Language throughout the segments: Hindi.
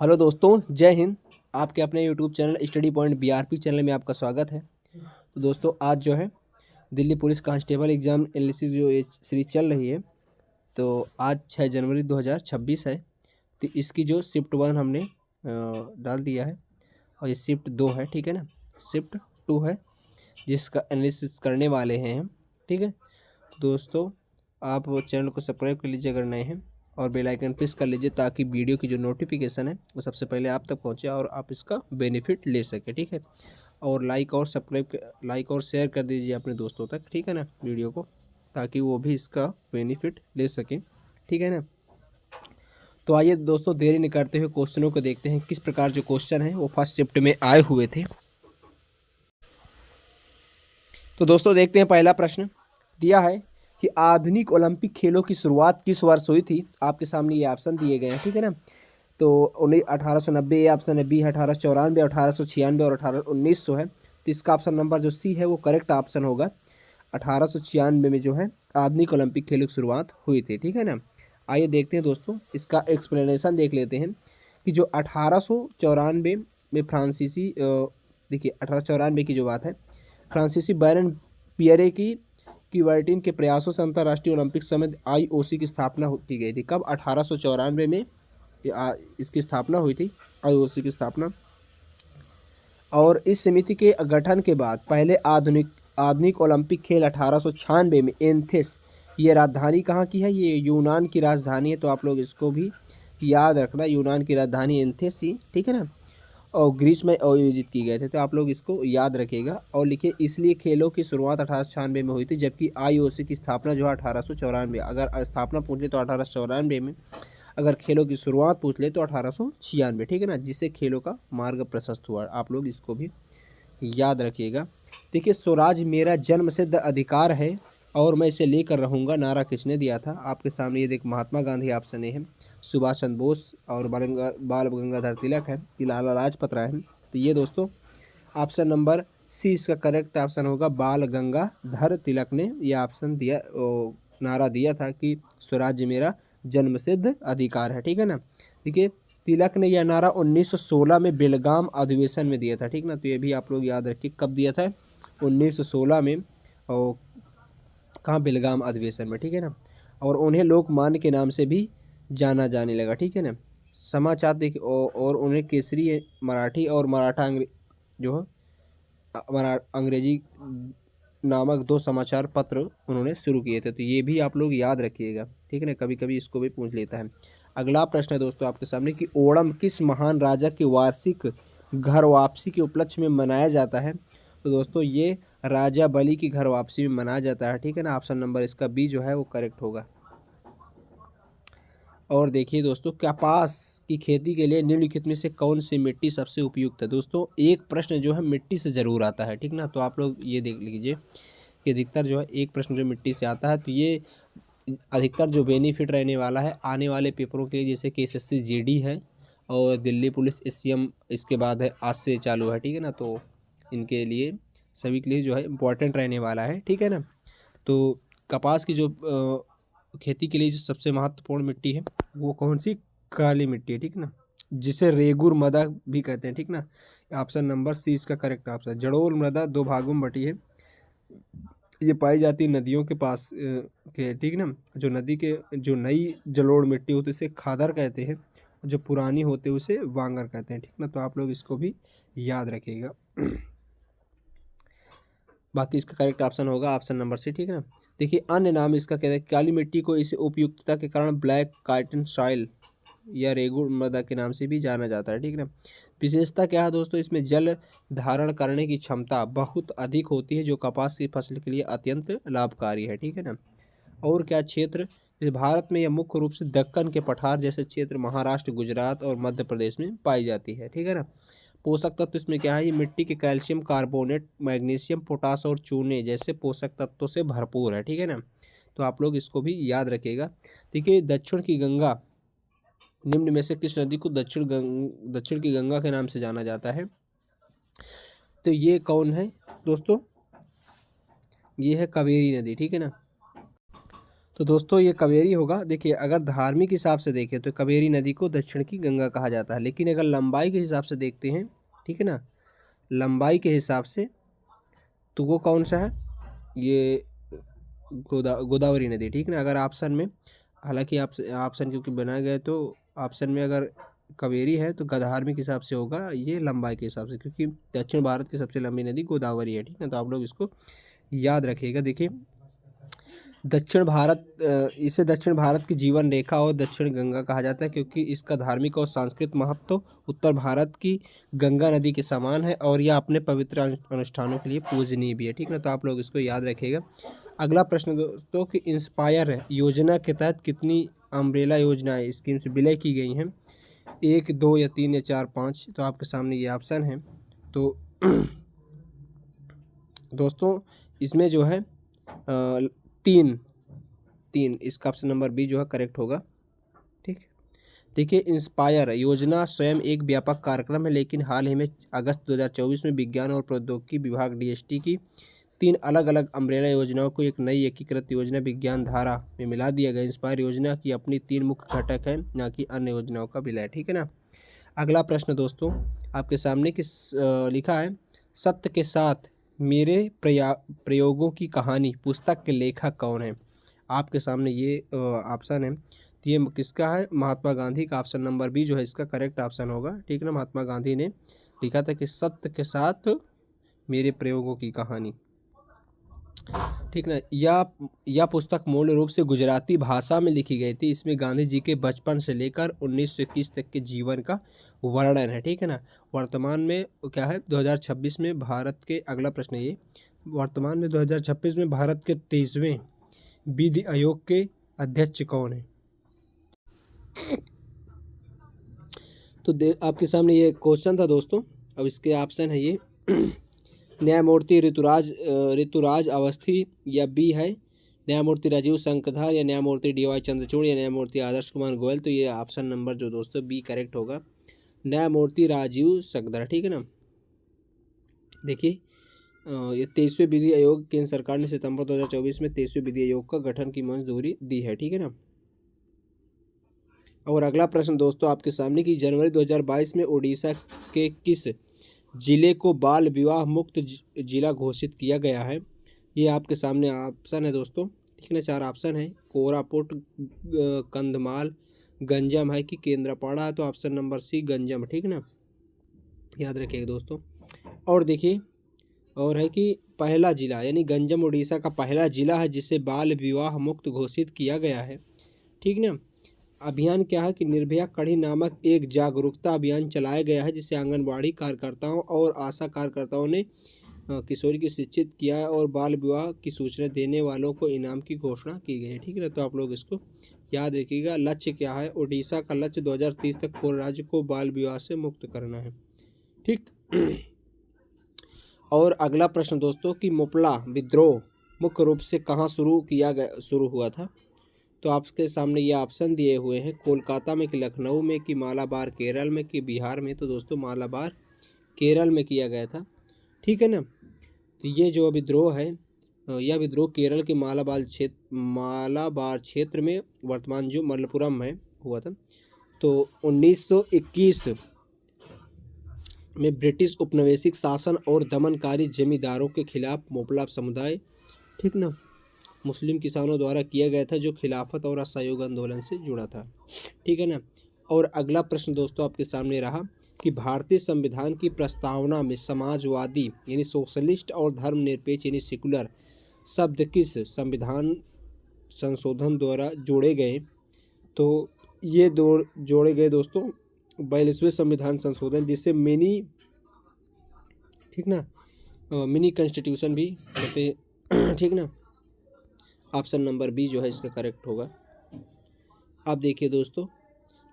हेलो दोस्तों, जय हिंद। आपके अपने YouTube channel study point BRP channel में आपका स्वागत है। तो दोस्तों, आज जो है Delhi police constable exam analysis जो ये सीरीज चल रही है, तो आज 6 जनवरी 2026 है। तो इसकी जो शिफ्ट 1 हमने डाल दिया है और ये शिफ्ट 2 है, ठीक है ना। शिफ्ट 2 है जिसका एनालिसिस करने वाले हैं हम, ठीक है। दोस्तों, आप चैनल को सब्सक्राइब कर लीजिए अगर नए हैं, और बेल आइकन प्रेस कर लीजिए ताकि वीडियो की जो नोटिफिकेशन है वो सबसे पहले आप तक पहुंचे और आप इसका बेनिफिट ले सकें, ठीक है। और लाइक और शेयर कर दीजिए अपने दोस्तों तक, ठीक है ना, वीडियो को, ताकि वो भी इसका बेनिफिट ले सकें, ठीक है ना। तो आइए दोस्तों, देरी नहीं करते हुए क्वेश्चनों को देखते हैं किस प्रकार जो क्वेश्चन है वो फर्स्ट शिफ्ट में आए हुए थे। तो दोस्तों, देखते हैं। पहला प्रश्न दिया है कि आधुनिक ओलंपिक खेलों की शुरुआत किस वर्ष हुई थी। आपके सामने ये ऑप्शन दिए गए हैं, ठीक है ना। तो 1890 ये ऑप्शन है, बी है 1894, 1896 और 1900 है। तो इसका ऑप्शन नंबर जो सी है वो करेक्ट ऑप्शन होगा। 1896 में जो है आधुनिक ओलंपिक खेलों की शुरुआत हुई थी, ठीक है ना। आइए देखते हैं दोस्तों, इसका एक्सप्लेनेशन देख लेते हैं कि जो 1894 में फ्रांसीसी देखिए 1894 की जो बात है, फ्रांसीसी बैरन पियरे की क्यूबर्टिन के प्रयासों से अंतर्राष्ट्रीय ओलंपिक समिति आईओसी की स्थापना की गई थी। कब? 1894 में इसकी स्थापना हुई थी, आईओसी की स्थापना। और इस समिति के गठन के बाद पहले आधुनिक ओलंपिक खेल 1896 में एथेंस, ये राजधानी कहाँ की है? ये यूनान की राजधानी है। तो आप लोग इसको भी याद रखना, यूनान की राजधानी एथेंस ही, ठीक है ना। और ग्रीस में आयोजित किए गए थे, तो आप लोग इसको याद रखिएगा और लिखिए। इसलिए खेलों की शुरुआत 1896 में हुई थी, जबकि आईओसी की स्थापना जो है 1894। अगर स्थापना पूछ ले तो 1894 में, अगर खेलों की शुरुआत पूछ ले तो 1896, ठीक है ना, जिससे खेलों का मार्ग प्रशस्त हुआ। आप लोग इसको भी याद रखिएगा। देखिए, स्वराज मेरा जन्मसिद्ध अधिकार है और मैं इसे लेकर रहूँगा, नारा किसने दिया था? आपके सामने ये देख, महात्मा गांधी ऑप्शन ए है, सुभाष चंद्र बोस और बाल गंगाधर तिलक है, लाला लाजपत राय है। तो ये दोस्तों ऑप्शन नंबर सी इसका करेक्ट ऑप्शन होगा। बाल गंगाधर तिलक ने यह ऑप्शन दिया, नारा दिया था कि स्वराज्य मेरा जन्मसिद्ध अधिकार है, ठीक है ना। देखिए, तिलक ने यह नारा 1916 में बेलगाम अधिवेशन में दिया था, ठीक ना। तो ये भी आप लोग याद रखिए, कब दिया था? 1916 में, और कहाँ? बेलगाम अधिवेशन में, ठीक है ना। और उन्हें लोकमान्य के नाम से भी जाना जाने लगा, ठीक है ना। समाचार देखिए, और उन्हें केसरी मराठी और मराठा जो है अंग्रेजी नामक 2 समाचार पत्र उन्होंने शुरू किए थे। तो ये भी आप लोग याद रखिएगा, ठीक है ना, कभी कभी इसको भी पूछ लेता है। अगला प्रश्न है दोस्तों आपके सामने कि ओणम किस महान राजा की वार्षिक घर वापसी के उपलक्ष्य में मनाया जाता है? तो दोस्तों, ये राजा बलि की घर वापसी में मनाया जाता है, ठीक है ना। ऑप्शन नंबर इसका बी जो है वो करेक्ट होगा। और देखिए दोस्तों, कपास की खेती के लिए निम्नलिखित में से कौन सी मिट्टी सबसे उपयुक्त है? दोस्तों, एक प्रश्न जो है मिट्टी से ज़रूर आता है, ठीक ना। तो आप लोग ये देख लीजिए कि अधिकतर जो है एक प्रश्न जो मिट्टी से आता है, तो ये अधिकतर जो बेनिफिट रहने वाला है आने वाले पेपरों के लिए, जैसे कि एसएससी जीडी है और दिल्ली पुलिस एससीएम इसके बाद है, आज से चालू है, ठीक है ना। तो इनके लिए सभी के लिए जो है इम्पोर्टेंट रहने वाला है, ठीक है ना। तो कपास की जो खेती के लिए जो सबसे महत्वपूर्ण मिट्टी है वो कौन सी? काली मिट्टी है, ठीक ना, जिसे रेगुर मृदा भी कहते हैं, ठीक ना। ऑप्शन नंबर सी इसका करेक्ट ऑप्शन है। जड़ोल मृदा 2 भागों में बटी है। ये पाई जाती है नदियों के पास के, ठीक ना। जो नदी के जो नई जलोढ़ मिट्टी होती है उसे खादर कहते हैं, जो पुरानी होते हैं उसे वांगर कहते हैं, ठीक ना। तो आप लोग इसको भी याद रखिएगा। बाकी इसका करेक्ट ऑप्शन होगा ऑप्शन नंबर सी, ठीक है ना। देखिए, अन्य नाम इसका कहते हैं काली मिट्टी को इसे उपयुक्तता के कारण ब्लैक कार्टन सॉइल या रेगुड़ मृदा के नाम से भी जाना जाता है, ठीक है ना। विशेषता क्या है दोस्तों? इसमें जल धारण करने की क्षमता बहुत अधिक होती है, जो कपास की फसल के लिए अत्यंत लाभकारी है, ठीक है ना। और क्या क्षेत्र? जैसे भारत में यह मुख्य रूप से दक्कन के पठार जैसे क्षेत्र, महाराष्ट्र, गुजरात और मध्य प्रदेश में पाई जाती है, ठीक है ना। पोषक तत्व इसमें क्या है? ये मिट्टी के कैल्शियम कार्बोनेट, मैग्नीशियम, पोटास और चूने जैसे पोषक तत्वों से भरपूर है, ठीक है ना। तो आप लोग इसको भी याद रखिएगा। देखिए, दक्षिण की गंगा निम्न में से किस नदी को दक्षिण की गंगा के नाम से जाना जाता है? तो ये कौन है दोस्तों? ये है कावेरी नदी, ठीक है ना। तो दोस्तों ये कावेरी होगा। देखिए अगर धार्मिक हिसाब से देखें तो कावेरी नदी को दक्षिण की गंगा कहा जाता है, लेकिन अगर लंबाई के हिसाब से देखते हैं, ठीक है ना, लंबाई के हिसाब से तो वो कौन सा है, ये गोदावरी नदी, ठीक है ना। अगर ऑप्शन में, हालांकि ऑप्शन क्योंकि बनाया गया है तो ऑप्शन में अगर कावेरी है तो धार्मिक हिसाब से होगा ये लंबाई के हिसाब से, क्योंकि दक्षिण भारत की सबसे लंबी नदी गोदावरी है, ठीक है ना। तो आप लोग इसको याद रखिएगा। देखिए दक्षिण भारत, इसे दक्षिण भारत की जीवन रेखा और दक्षिण गंगा कहा जाता है, क्योंकि इसका धार्मिक और सांस्कृतिक महत्व उत्तर भारत की गंगा नदी के समान है और यह अपने पवित्र अनुष्ठानों के लिए पूजनीय भी है, ठीक है ना। तो आप लोग इसको याद रखिएगा। अगला प्रश्न दोस्तों कि इंस्पायर योजना के तहत कितनी अम्ब्रेला योजनाएं स्कीम से विलय की गई हैं, 1, 2 या 3 या 4, 5। तो आपके सामने ये ऑप्शन है। तो दोस्तों इसमें जो है 3 इसका ऑप्शन नंबर बी जो है करेक्ट होगा, ठीक। देखिए इंस्पायर योजना स्वयं एक व्यापक कार्यक्रम है, लेकिन हाल ही में अगस्त 2024 में विज्ञान और प्रौद्योगिकी विभाग डीएसटी की 3 अलग अलग अम्ब्रेला योजनाओं को एक नई एकीकृत योजना विज्ञान धारा में मिला दिया गया। इंस्पायर योजना की अपनी 3 मुख्य घटक है, ना कि अन्य योजनाओं का विलय, ठीक है ना। अगला प्रश्न दोस्तों आपके सामने लिखा है, सत्य के साथ मेरे प्रयोगों की कहानी पुस्तक के लेखक कौन है। आपके सामने ये ऑप्शन है, तो ये किसका है, महात्मा गांधी का। ऑप्शन नंबर बी जो है इसका करेक्ट ऑप्शन होगा, ठीक है ना। महात्मा गांधी ने लिखा था कि सत्य के साथ मेरे प्रयोगों की कहानी, ठीक ना। यह पुस्तक मूल रूप से गुजराती भाषा में लिखी गई थी। इसमें गांधी जी के बचपन से लेकर 1921 तक के जीवन का वर्णन है, ठीक है ना। वर्तमान में क्या है, 2026 में भारत के, अगला प्रश्न ये, वर्तमान में 2026 में भारत के 23वें विधि आयोग के अध्यक्ष कौन है। तो आपके सामने ये क्वेश्चन था दोस्तों। अब इसके ऑप्शन है ये न्यायमूर्ति ऋतुराज अवस्थी, या बी है न्यायमूर्ति राजीव शंकधर, या न्यायमूर्ति DY चंद्रचूड़, या न्यायमूर्ति आदर्श कुमार गोयल। तो ये ऑप्शन नंबर जो दोस्तों बी करेक्ट होगा, न्यायमूर्ति राजीव शंकधर, ठीक है ना। देखिए ये 23वें विधि आयोग, केंद्र सरकार ने सितंबर 2024 में 23वें विधि आयोग का गठन की मंजूरी दी है, ठीक है ना। और अगला प्रश्न दोस्तों आपके सामने कि जनवरी 2022 में उड़ीसा के किस जिले को बाल विवाह मुक्त जिला घोषित किया गया है। ये आपके सामने ऑप्शन है दोस्तों, ठीक है ना। 4 ऑप्शन है, कोरापुट, कंधमाल, गंजम है कि केंद्रपाड़ा है। तो ऑप्शन नंबर सी गंजम, ठीक है ना, याद रखिएगा दोस्तों। और देखिए और है कि पहला जिला, यानी गंजम उड़ीसा का पहला जिला है जिसे बाल विवाह मुक्त घोषित किया गया है, ठीक ना। अभियान क्या है कि निर्भया कढ़ी नामक एक जागरूकता अभियान चलाया गया है, जिसे आंगनबाड़ी कार्यकर्ताओं और आशा कार्यकर्ताओं ने किशोरी को शिक्षित किया है और बाल विवाह की सूचना देने वालों को इनाम की घोषणा की गई है, ठीक है ना। तो आप लोग इसको याद रखिएगा। लक्ष्य क्या है, उड़ीसा का लक्ष्य 2030 तक पूरे राज्य को बाल विवाह से मुक्त करना है, ठीक। और अगला प्रश्न दोस्तों कि मुपला विद्रोह मुख्य रूप से कहाँ शुरू हुआ था। तो आपके सामने ये ऑप्शन दिए हुए हैं, कोलकाता में कि लखनऊ में कि मालाबार केरल में कि बिहार में। तो दोस्तों मालाबार केरल में किया गया था, ठीक है ना। तो ये जो विद्रोह है, यह विद्रोह केरल के मालाबार क्षेत्र में, वर्तमान जो मलप्पुरम में हुआ था। तो 1921 में ब्रिटिश उपनिवेशिक शासन और दमनकारी जमींदारों के खिलाफ मोपला समुदाय, ठीक ना, मुस्लिम किसानों द्वारा किया गया था, जो खिलाफत और असहयोग आंदोलन से जुड़ा था, ठीक है ना। और अगला प्रश्न दोस्तों आपके सामने रहा कि भारतीय संविधान की प्रस्तावना में समाजवादी यानी सोशलिस्ट और धर्मनिरपेक्ष यानी सेकुलर शब्द किस संविधान संशोधन द्वारा जोड़े गए। तो ये जोड़े गए दोस्तों 42वें संविधान संशोधन, जिसे मिनी, ठीक ना, मिनी कॉन्स्टिट्यूशन भी कहते हैं, ठीक ना। ऑप्शन नंबर बी जो है इसका करेक्ट होगा। अब देखिए दोस्तों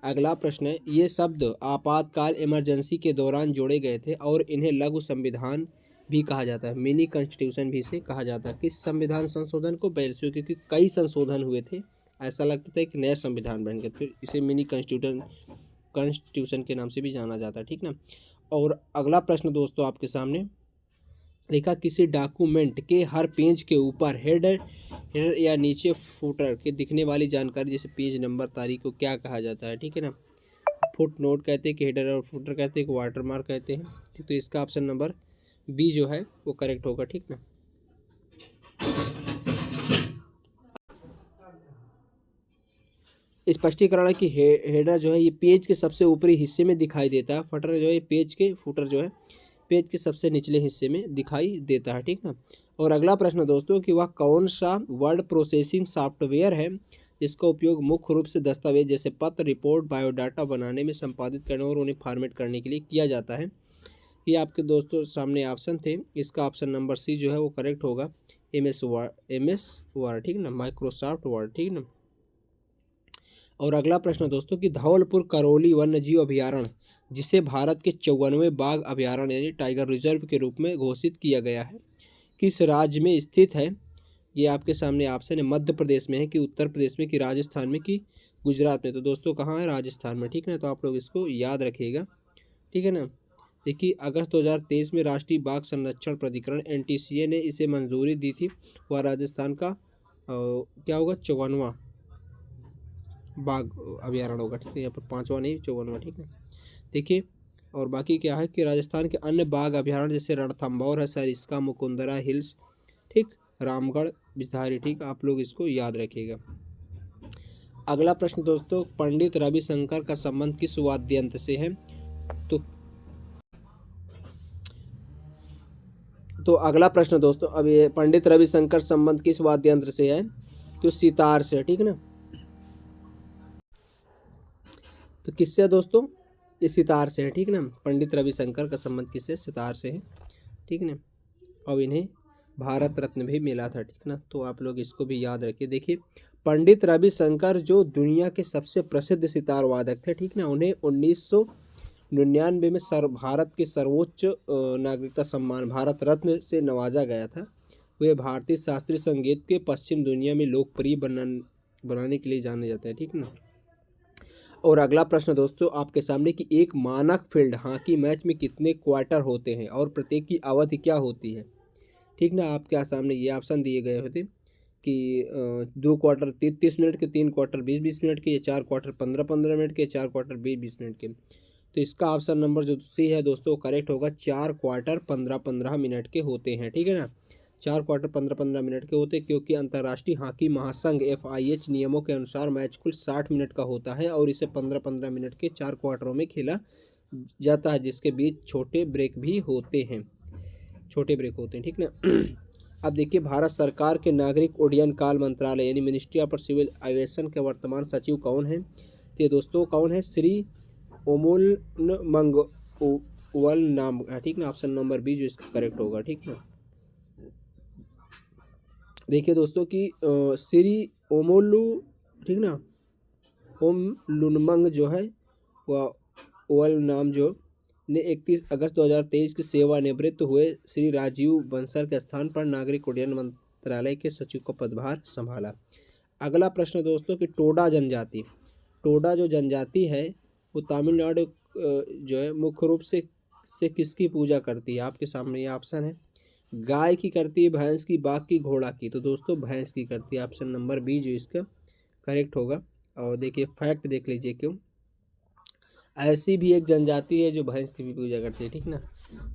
अगला प्रश्न है, ये शब्द आपातकाल इमरजेंसी के दौरान जोड़े गए थे और इन्हें लघु संविधान भी कहा जाता है, मिनी कॉन्स्टिट्यूशन भी से कहा जाता है। किस संविधान संशोधन को, 42, क्योंकि कई संशोधन हुए थे, ऐसा लगता है कि नया संविधान बन गया, फिर इसे मिनी कॉन्स्टिट्यूशन के नाम से भी जाना जाता है, ठीक ना। और अगला प्रश्न दोस्तों आपके सामने लिखा किसी डॉक्यूमेंट के हर पेज के ऊपर हेडर या नीचे फुटर के दिखने वाली जानकारी जैसे पेज नंबर तारीख को क्या कहा जाता है, ठीक है ना। फुट नोट कहते हैं कि हेडर और फुटर कहते हैं कि वाटर मार्क कहते हैं, ठीक। तो इसका ऑप्शन नंबर बी जो है वो करेक्ट होगा, ठीक ना। स्पष्टीकरण है कि हेडर जो है ये पेज के सबसे ऊपरी हिस्से में दिखाई देता है, फटर जो है पेज के फुटर जो है पेज के सबसे निचले हिस्से में दिखाई देता है, ठीक ना। और अगला प्रश्न दोस्तों कि वह कौन सा वर्ड प्रोसेसिंग सॉफ्टवेयर है जिसका उपयोग मुख्य रूप से दस्तावेज जैसे पत्र, रिपोर्ट, बायोडाटा बनाने में संपादित करने और उन्हें फॉर्मेट करने के लिए किया जाता है। ये आपके दोस्तों सामने ऑप्शन थे, इसका ऑप्शन नंबर सी जो है वो करेक्ट होगा, MS वर्ड, ठीक ना, माइक्रोसॉफ्ट वर्ड, ठीक ना। और अगला प्रश्न दोस्तों कि धौलपुर करौली वन्यजीव अभयारण्य जिसे भारत के 54वें बाघ अभयारण्य यानी टाइगर रिजर्व के रूप में घोषित किया गया है, किस राज्य में स्थित है। ये आपके सामने ऑप्शन है, मध्य प्रदेश में है कि उत्तर प्रदेश में कि राजस्थान में कि गुजरात में। तो दोस्तों कहाँ है, राजस्थान में, ठीक है ना। तो आप लोग इसको याद रखिएगा, ठीक है ना। देखिए अगस्त 2023 में राष्ट्रीय बाघ संरक्षण प्राधिकरण NTCA ने इसे मंजूरी दी थी। वह राजस्थान का क्या होगा, 54वां बाघ अभ्यारण्य होगा, ठीक है। यहाँ पर 5वां नहीं 54वां, ठीक है। देखिए और बाकी क्या है कि राजस्थान के अन्य बाघ अभ्यारण्य जैसे रणथंभौर है, सरिस्का, मुकुंदरा हिल्स, ठीक, रामगढ़, बिसाहरी, ठीक। आप लोग इसको याद रखिएगा। अगला प्रश्न दोस्तों, पंडित रविशंकर का संबंध किस वाद्य यंत्र से है। तो अगला प्रश्न दोस्तों, अब ये पंडित रविशंकर संबंध किस वाद्य यंत्र से है, तो सितार से, ठीक है ना। तो किससे है दोस्तों, ये सितार से है, ठीक ना। पंडित रविशंकर का संबंध किससे, सितार से है, ठीक ना। और इन्हें भारत रत्न भी मिला था, ठीक ना। तो आप लोग इसको भी याद रखिए। देखिए पंडित रविशंकर जो दुनिया के सबसे प्रसिद्ध सितार वादक थे, ठीक ना। उन्हें 1999 में भारत के सर्वोच्च नागरिकता सम्मान भारत रत्न से नवाजा गया था। वे भारतीय शास्त्रीय संगीत के पश्चिम दुनिया में लोकप्रिय बनाने के लिए जाने जाते हैं, ठीक ना। और अगला प्रश्न दोस्तों आपके सामने कि एक मानक फील्ड हॉकी मैच में कितने क्वार्टर होते हैं और प्रत्येक की अवधि क्या होती है, ठीक ना। आपके सामने ये ऑप्शन दिए गए होते कि 2 क्वार्टर 30 मिनट के, 3 क्वार्टर 20-20 मिनट के, या 4 क्वार्टर 15-15 मिनट के, 4 क्वार्टर 20-20 मिनट के। तो इसका ऑप्शन नंबर जो सी है दोस्तों करेक्ट होगा, 4 क्वार्टर 15-15 मिनट के होते हैं, ठीक है ना। 4 क्वार्टर 15-15 मिनट के होते हैं क्योंकि अंतर्राष्ट्रीय हॉकी महासंघ FIH नियमों के अनुसार मैच कुल 60 मिनट का होता है और इसे 15-15 मिनट के 4 क्वार्टरों में खेला जाता है, जिसके बीच छोटे ब्रेक भी होते हैं, छोटे ब्रेक होते हैं, ठीक ना। अब देखिए भारत सरकार के नागरिक उड्डयन काल मंत्रालय यानी मिनिस्ट्री ऑफ सिविल एविएशन के वर्तमान सचिव कौन है। तो ये दोस्तों कौन है, श्री ओमोल नाम, ठीक ना। ऑप्शन नंबर बी जो इसका करेक्ट होगा, ठीक ना। देखिए दोस्तों कि श्री ओमोलू, ठीक ना, ओम लुनमंग जो है वह ओवल नाम जो ने 31 अगस्त 2023 की सेवानिवृत्त हुए श्री राजीव बंसल के स्थान पर नागरिक उड्डयन मंत्रालय के सचिव का पदभार संभाला। अगला प्रश्न दोस्तों कि टोडा जनजाति, टोडा जो जनजाति है वो तमिलनाडु जो है मुख्य रूप से किसकी पूजा करती है। आपके सामने ये ऑप्शन है, गाय की करती है, भैंस की, बाघ की, घोड़ा की। तो दोस्तों भैंस की करती है, ऑप्शन नंबर बी जो इसका करेक्ट होगा। और देखिए फैक्ट देख लीजिए क्यों, ऐसी भी एक जनजाति है जो भैंस की भी पूजा करती है, ठीक ना।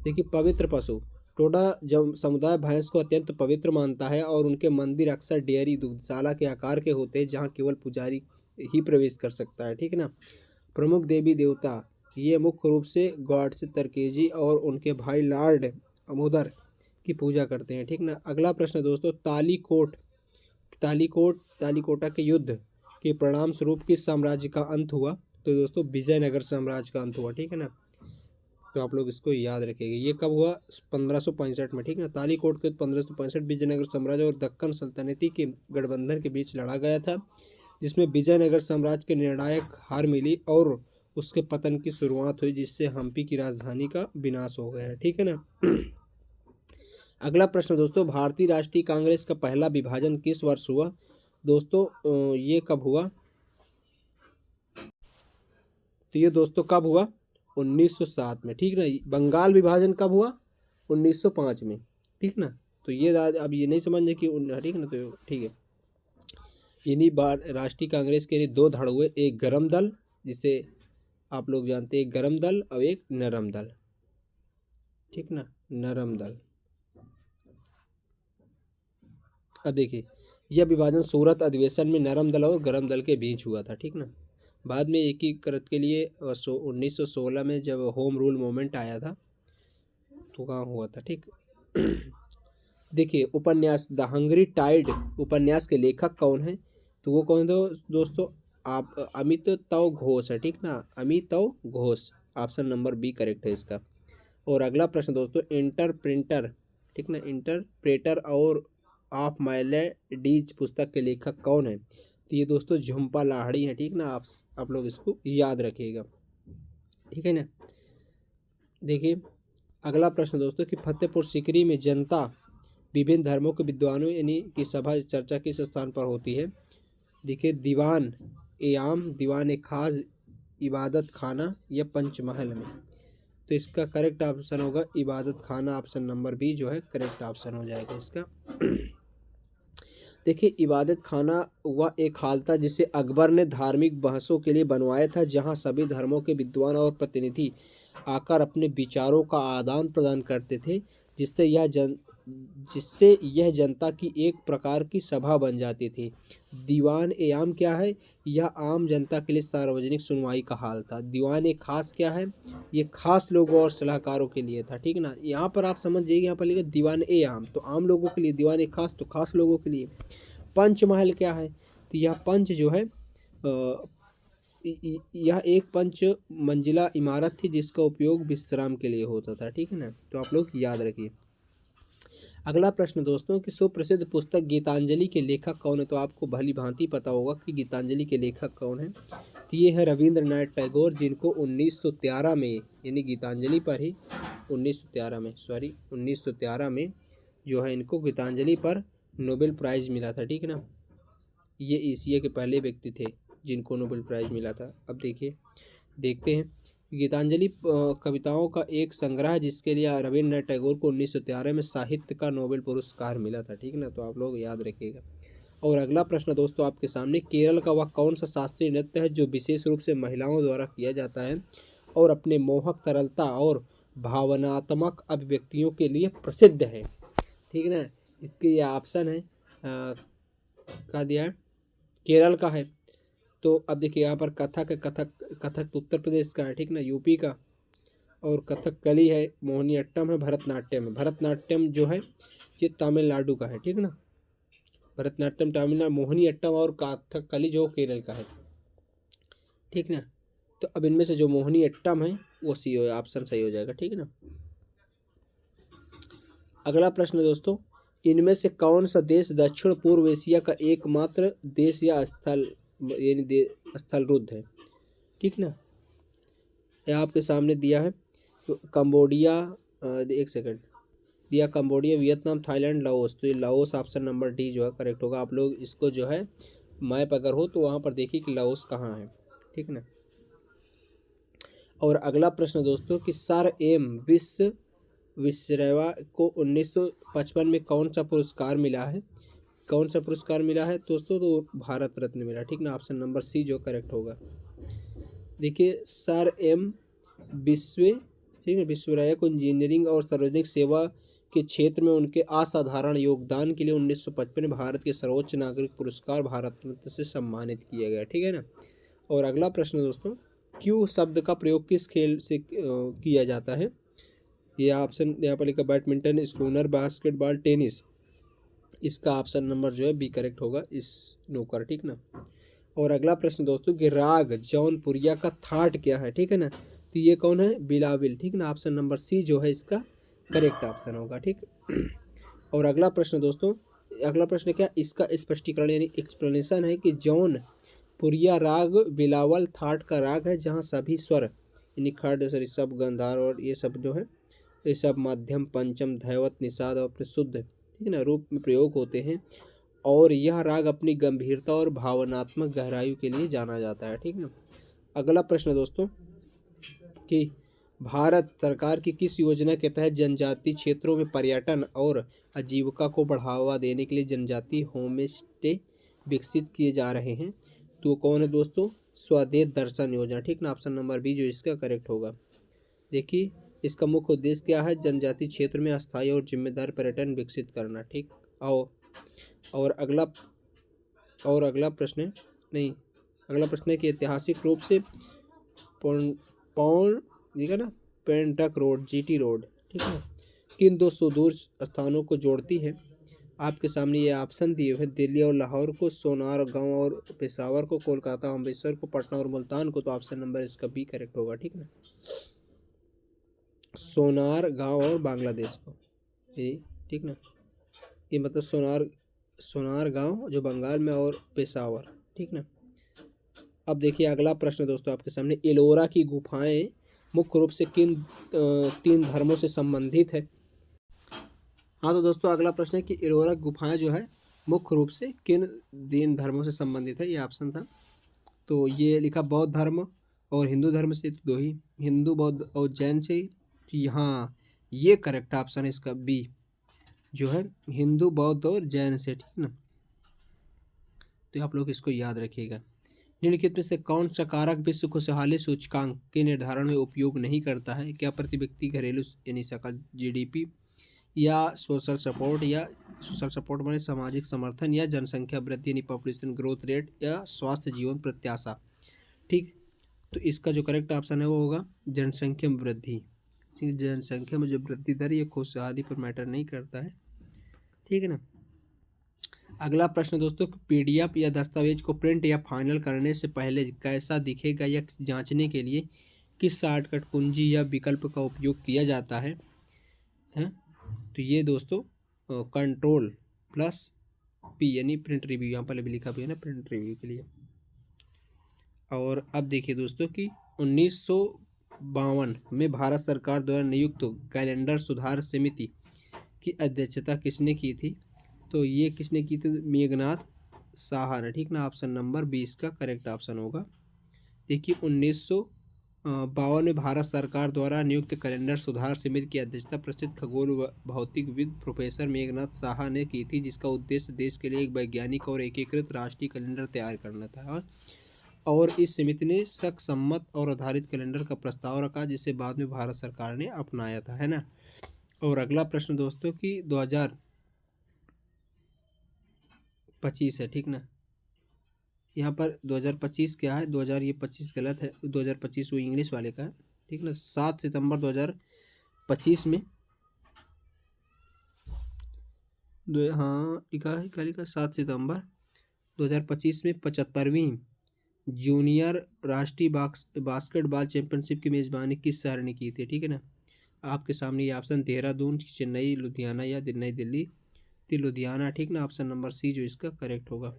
देखिए पवित्र पशु, टोडा जब समुदाय भैंस को अत्यंत पवित्र मानता है और उनके मंदिर अक्सर डेयरी दुग्धशाला के आकार के होते हैं जहाँ केवल पुजारी ही प्रवेश कर सकता है, ठीक है ना। प्रमुख देवी देवता ये मुख्य रूप से गॉड से तरकेजी और उनके भाई लॉर्ड अमोदर की पूजा करते हैं, ठीक ना। अगला प्रश्न दोस्तों, तालीकोटा के युद्ध के परिणाम स्वरूप किस साम्राज्य का अंत हुआ। तो दोस्तों विजयनगर साम्राज्य का अंत हुआ, ठीक है ना। तो आप लोग इसको याद रखेंगे। ये कब हुआ, 1565 में, ठीक है ना। तालीकोट के 1565 विजयनगर साम्राज्य और दक्कन सल्तनती के गठबंधन के बीच लड़ा गया था, जिसमें विजयनगर साम्राज्य के निर्णायक हार मिली और उसके पतन की शुरुआत हुई, जिससे हम्पी की राजधानी का विनाश हो गया, ठीक है ना। अगला प्रश्न दोस्तों, भारतीय राष्ट्रीय कांग्रेस का पहला विभाजन किस वर्ष हुआ। दोस्तों ये कब हुआ, तो ये दोस्तों कब हुआ, 1907 में, ठीक ना। बंगाल विभाजन कब हुआ, 1905 में, ठीक ना। तो ये अब ये नहीं समझने कि ठीक ना, तो ठीक है। इन्हीं बार राष्ट्रीय कांग्रेस के लिए दो धड़ हुए, एक गरम दल जिसे आप लोग जानते हैं, एक गरम दल और एक नरम दल, ठीक ना, नरम दल। अब देखिए, यह विभाजन सूरत अधिवेशन में नरम दल और गरम दल के बीच हुआ था, ठीक ना। बाद में एकीकृत के लिए 1916 में जब होम रूल मूवमेंट आया था तो कहाँ हुआ था, ठीक। देखिए, उपन्यास द हंग्री टाइड उपन्यास के लेखक कौन है, तो वो कौन थे दोस्तों, आप अमिताव घोष है, ठीक ना, Amitav Ghosh. Option number B correct है इसका। और अगला प्रश्न दोस्तों, इंटरप्रेटर, ठीक ना, इंटरप्रेटर और ऑफ मेलेडीज पुस्तक के लेखक कौन है, तो ये दोस्तों झुम्पा लाहिड़ी है, ठीक ना। आप लोग इसको याद रखिएगा, ठीक है ना। देखिए, अगला प्रश्न दोस्तों कि फतेहपुर सीकरी में जनता विभिन्न धर्मों के विद्वानों यानी कि सभा चर्चा किस स्थान पर होती है। देखिए, दीवान ए आम, दीवान ए खास, इबादत खाना या पंचमहल में। तो इसका करेक्ट ऑप्शन होगा इबादत खाना, ऑप्शन नंबर बी जो है करेक्ट ऑप्शन हो जाएगा इसका। देखिए, इबादत खाना वह एक हाल था जिसे अकबर ने धार्मिक बहसों के लिए बनवाया था, जहां सभी धर्मों के विद्वान और प्रतिनिधि आकर अपने विचारों का आदान प्रदान करते थे, जिससे यह जनता की एक प्रकार की सभा बन जाती थी। दीवान ए आम क्या है, यह आम जनता के लिए सार्वजनिक सुनवाई का हाल था। दीवान ए खास क्या है, ये खास लोगों और सलाहकारों के लिए था, ठीक ना। यहाँ पर आप समझ जाइए, यहाँ पर लिखा दीवान ए आम तो आम लोगों के लिए, दीवान ए खास तो खास लोगों के लिए। पंचमहल क्या है, तो यह पंच जो है यह एक पंच मंजिला इमारत थी जिसका उपयोग विश्राम के लिए होता था, ठीक है ना। तो आप लोग याद रखिए। अगला प्रश्न दोस्तों कि सुप्रसिद्ध पुस्तक गीतांजलि के लेखक कौन है, तो आपको भली भांति पता होगा कि गीतांजलि के लेखक कौन है, तो ये है रविंद्रनाथ टैगोर, जिनको 1913 में, यानी गीतांजलि पर ही 1913 में जो है इनको गीतांजलि पर नोबेल प्राइज़ मिला था, ठीक है ना। ये एशिया के पहले व्यक्ति थे जिनको नोबेल प्राइज़ मिला था। अब देखते हैं गीतांजलि कविताओं का एक संग्रह जिसके लिए रविंद्रनाथ टैगोर को 1913 में साहित्य का नोबेल पुरस्कार मिला था, ठीक है ना। तो आप लोग याद रखिएगा। और अगला प्रश्न दोस्तों आपके सामने, केरल का वह कौन सा शास्त्रीय नृत्य है जो विशेष रूप से महिलाओं द्वारा किया जाता है और अपने मोहक तरलता और भावनात्मक अभिव्यक्तियों के लिए प्रसिद्ध है, ठीक है ना। इसके ये ऑप्शन है क्या दिया है, केरल का है। तो अब देखिए, यहाँ पर कथक तो उत्तर प्रदेश का है, ठीक ना, यूपी का। और कथकली है, मोहिनीअट्टम है, भरतनाट्यम है। भरतनाट्यम जो है ये तमिलनाडु का है, ठीक ना। भरतनाट्यम तमिलनाडु, मोहिनीअट्टम और कथकली जो केरल का है, ठीक ना। तो अब इनमें से जो मोहिनीअट्टम है वो सी ऑप्शन सही हो जाएगा, ठीक है ना। अगला प्रश्न दोस्तों, इनमें से कौन सा देश दक्षिण पूर्व एशिया का एकमात्र देश या स्थल यानी स्थल रुद्ध है, ठीक ना। यह आपके सामने दिया है, तो कंबोडिया, एक सेकंड दिया, कंबोडिया, वियतनाम, थाईलैंड, लाओस। तो ये लाओस ऑप्शन नंबर डी जो है करेक्ट होगा। आप लोग इसको जो है मैप अगर हो तो वहाँ पर देखिए कि लाओस कहाँ है, ठीक ना। और अगला प्रश्न दोस्तों कि सर एम विश्वेश्वरैया को 1955 में कौन सा पुरस्कार मिला है, कौन सा पुरस्कार मिला है दोस्तों, तो भारत रत्न मिला, ठीक ना। ऑप्शन नंबर सी जो करेक्ट होगा। देखिए, सर एम विश्वेश्वरैया को इंजीनियरिंग और सार्वजनिक सेवा के क्षेत्र में उनके असाधारण योगदान के लिए 1955 में भारत के सर्वोच्च नागरिक पुरस्कार भारत रत्न से सम्मानित किया गया, ठीक है ना। और अगला प्रश्न दोस्तों, क्यू शब्द का प्रयोग किस खेल से किया जाता है, ये ऑप्शन यहाँ पर लिखा, बैडमिंटन, स्कूनर, बास्केटबॉल, टेनिस। इसका ऑप्शन नंबर जो है बी करेक्ट होगा, स्नूकर, ठीक ना। और अगला प्रश्न दोस्तों कि राग जौनपुरिया का थाट क्या है, ठीक है ना। तो ये कौन है, बिलाविल, ठीक ना। ऑप्शन नंबर सी जो है इसका करेक्ट ऑप्शन होगा, ठीक। और अगला प्रश्न दोस्तों, अगला प्रश्न क्या, इसका स्पष्टीकरण यानी एक्सप्लेनेशन है कि जौनपुरिया राग बिलावल थाट का राग है जहाँ सभी स्वर यानी खड़, ऋषभ, गंधार और ये सब जो है ऋषभ, मध्यम, पंचम, धैवत, निषाद और प्रशुद्ध, ठीक है ना, रूप में प्रयोग होते हैं। और यह राग अपनी गंभीरता और भावनात्मक गहराई के लिए जाना जाता है, ठीक ना। अगला प्रश्न दोस्तों कि भारत सरकार की किस योजना के तहत जनजातीय क्षेत्रों में पर्यटन और आजीविका को बढ़ावा देने के लिए जनजातीय होमस्टे विकसित किए जा रहे हैं? तो कौन है दोस्तों? स्वदेश दर्शन योजना, ठीक ना, ऑप्शन नंबर बी जो इसका करेक्ट होगा। देखिए इसका मुख्य उद्देश्य क्या है? जनजातीय क्षेत्र में अस्थायी और जिम्मेदार पर्यटन विकसित करना, ठीक। आओ और अगला प्रश्न है, नहीं, अगला प्रश्न है कि ऐतिहासिक रूप से पौन ठीक है ना, पेंटक रोड, जीटी रोड, ठीक है, किन दो सुदूर स्थानों को जोड़ती है? आपके सामने ये ऑप्शन दिए हुए, दिल्ली और लाहौर को, सोनार गांव और पेशावर को, कोलकाता अमृतसर को, पटना और मुल्तान को। तो ऑप्शन नंबर इसका बी करेक्ट होगा, ठीक ना, सोनार गांव और बांग्लादेश को, ये ठीक ना, ये मतलब सोनार गांव जो बंगाल में और पेशावर, ठीक ना। अब देखिए अगला प्रश्न दोस्तों आपके सामने, एलोरा की गुफाएं मुख्य रूप से किन तीन धर्मों से संबंधित है? हाँ तो दोस्तों अगला प्रश्न है कि एलोरा गुफाएं जो है मुख्य रूप से किन तीन धर्मों से संबंधित है, ये ऑप्शन था। तो ये लिखा बौद्ध धर्म और हिंदू धर्म से, दो ही, हिंदू बौद्ध और जैन से। हाँ ये करेक्ट ऑप्शन है इसका बी जो है, हिंदू बौद्ध और जैन से, ठीक ना। तो आप लोग इसको याद रखिएगा। निम्नलिखित में से कौन सा कारक विश्व खुशहाली सूचकांक के निर्धारण में उपयोग नहीं करता है? क्या प्रति व्यक्ति घरेलू यानी सकल जीडीपी, या सोशल सपोर्ट माने सामाजिक समर्थन, या जनसंख्या वृद्धि यानी पॉपुलेशन ग्रोथ रेट, या स्वास्थ्य जीवन प्रत्याशा, ठीक। तो इसका जो करेक्ट ऑप्शन है वो होगा जनसंख्या में वृद्धि। जनसंख्या में जो वृद्धि दर ये खुशहाली पर मैटर नहीं करता है, ठीक है ना। अगला प्रश्न दोस्तों, पीडीएफ या दस्तावेज को प्रिंट या फाइनल करने से पहले कैसा दिखेगा या जांचने के लिए किस शॉर्टकट कुंजी या विकल्प का उपयोग किया जाता है? तो ये दोस्तों Ctrl+P यानी प्रिंट रिव्यू, यहाँ पर भी लिखा भी है ना प्रिंट रिव्यू के लिए। और अब देखिए दोस्तों कि 1952 में भारत सरकार द्वारा नियुक्त कैलेंडर सुधार समिति की अध्यक्षता किसने की थी? तो ये किसने की थी? मेघनाथ साहा ने, ठीक ना, ऑप्शन नंबर 20 का करेक्ट ऑप्शन होगा। देखिए 1952 में भारत सरकार द्वारा नियुक्त कैलेंडर सुधार समिति की अध्यक्षता प्रसिद्ध खगोल व भौतिकविद प्रोफेसर मेघनाथ साहा ने की थी, जिसका उद्देश्य देश के लिए एक वैज्ञानिक और एकीकृत राष्ट्रीय कैलेंडर तैयार करना था। और इस समिति ने शक सम्मत और आधारित कैलेंडर का प्रस्ताव रखा, जिसे बाद में भारत सरकार ने अपनाया था, है ना। और अगला प्रश्न दोस्तों कि 2025 है, ठीक ना, यहाँ पर 2025 क्या है, 2000 ये 25 गलत है, 2025 वो इंग्लिश वाले का है, ठीक ना। 7 सितंबर 2025 में हाँ लिखा है, क्या लिखा, 7 सितंबर 2025 में 75वीं जूनियर राष्ट्रीय बास्केटबॉल चैंपियनशिप की मेजबानी किस शहर ने की थी, ठीक है ना। आपके सामने ये ऑप्शन देहरादून, चेन्नई, लुधियाना या नई दिल्ली। तो लुधियाना, ठीक ना, ऑप्शन नंबर सी जो इसका करेक्ट होगा।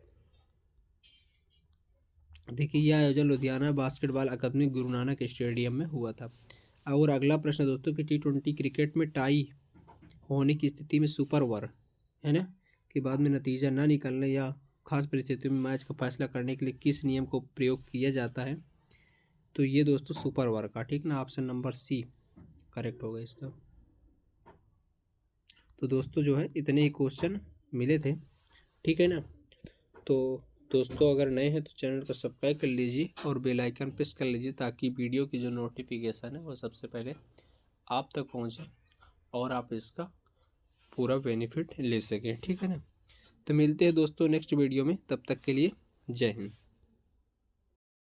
देखिए यह आयोजन लुधियाना बास्केटबॉल अकादमी गुरु नानक स्टेडियम में हुआ था। और अगला प्रश्न दोस्तों कि T20 क्रिकेट में टाई होने की स्थिति में सुपर ओवर, है ना, के बाद में नतीजा न निकलने या खास परिस्थितियों में मैच का फैसला करने के लिए किस नियम को प्रयोग किया जाता है? तो ये दोस्तों सुपर ओवर का, ठीक ना, ऑप्शन नंबर सी करेक्ट होगा इसका। तो दोस्तों जो है इतने ही क्वेश्चन मिले थे, ठीक है ना। तो दोस्तों अगर नए हैं तो चैनल को सब्सक्राइब कर लीजिए और बेल आइकन प्रेस कर लीजिए, ताकि वीडियो की जो नोटिफिकेशन है वो सबसे पहले आप तक पहुंचे और आप इसका पूरा बेनिफिट ले सकें, ठीक है ना। तो मिलते हैं दोस्तों नेक्स्ट वीडियो में, तब तक के लिए जय हिंद।